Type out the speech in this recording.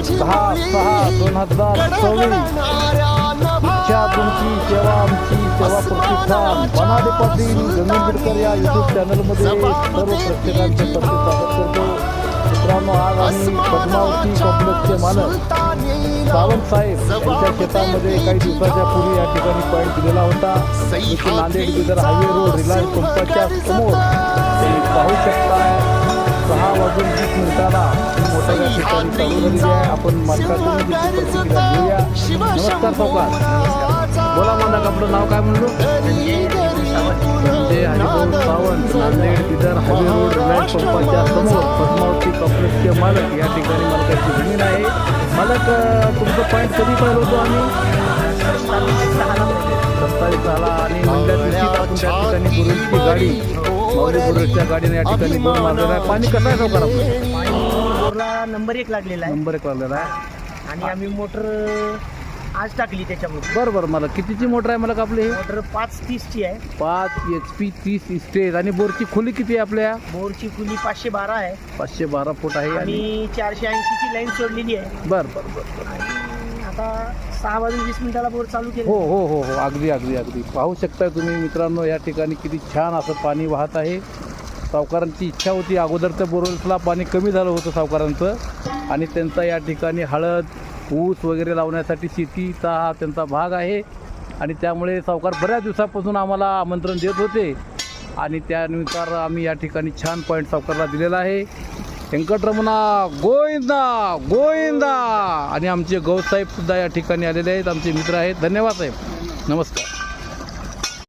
10/6/2024 इच्छा तुमची सेवा आमची सेवा प्रतिष्ठान बनाडे पाटील जमीन बिडकर या यूट्यूब चॅनलमध्ये सर्व प्रेक्षकांचे स्वागत करतो. मित्रांनो, आज आम्ही पद्मावती कॉम्प्लेक्सचे मालक सावंत साहेब यांच्या शेतामध्ये काही दिवसाच्या पूर्वी या ठिकाणी पॉईंट दिलेला होता. Nanded Bidar highway road Reliance पंपाच्या समोर पाहू शकता. 6:20 मोठ्या या ठिकाणी चालू झालेली आहे. आपण मालकाकडून प्रतिक्रिया घेऊया. नमस्कार सावकार, बोला. मालक आपलं नाव काय म्हणलो? म्हणजे Haribhau Sawant, Nanded Bidar highway road Reliance पंपाच्या समोर पद्मावती कॉम्प्लेक्सचे मालक. या ठिकाणी मालकाची जमीन आहे. मालक, तुमचं पॉईंट कधी पाहिलं होतो आम्ही? 27 झाला. आणि महिन्या दिवशी आपण त्या ठिकाणी बुरुजची गाडी बुरुजच्या गाडीने या ठिकाणी बोर मारलेला आहे. पाणी कसं आहे सावकार? आपलं बोरला नंबर 1 लागलेला आहे. नंबर 1 लागलेला आहे. आणि आम्ही मोटर आज टाकली त्याच्यामध्ये. बरोबर. मला कितीची मोटर आहे मला आपली? मोटर 530ची आहे. 5 HP 30 स्टेज. आणि बोरची खोली किती आहे आपल्या? बोरची खोली 512 आहे. 512 फूट आहे. आणि 480ची लाईन सोडलेली आहे. बरं. आणि आता 6:20 बोर चालू केलं. हो हो हो हो, अगदी अगदी अगदी. पाहू शकता तुम्ही मित्रांनो, या ठिकाणी किती छान असं पाणी वाहत आहे. सावकारांची इच्छा होती, अगोदर तर बोरवेल्सला पाणी कमी झालं होतं सावकारांचं, आणि त्यांचा या ठिकाणी हळद ऊस वगैरे लावण्यासाठी शेतीचा हा त्यांचा भाग आहे. आणि त्यामुळे सावकार बऱ्याच दिवसापासून आम्हाला आमंत्रण देत होते, आणि त्यानुसार आम्ही या ठिकाणी छान पॉईंट सावकारला दिलेला आहे. व्यंकटरमणा गोविंदा गोविंदा. आणि आमचे गौसाहेब सुद्धा या ठिकाणी आलेले आहेत, आमचे मित्र आहेत. धन्यवाद साहेब, नमस्कार.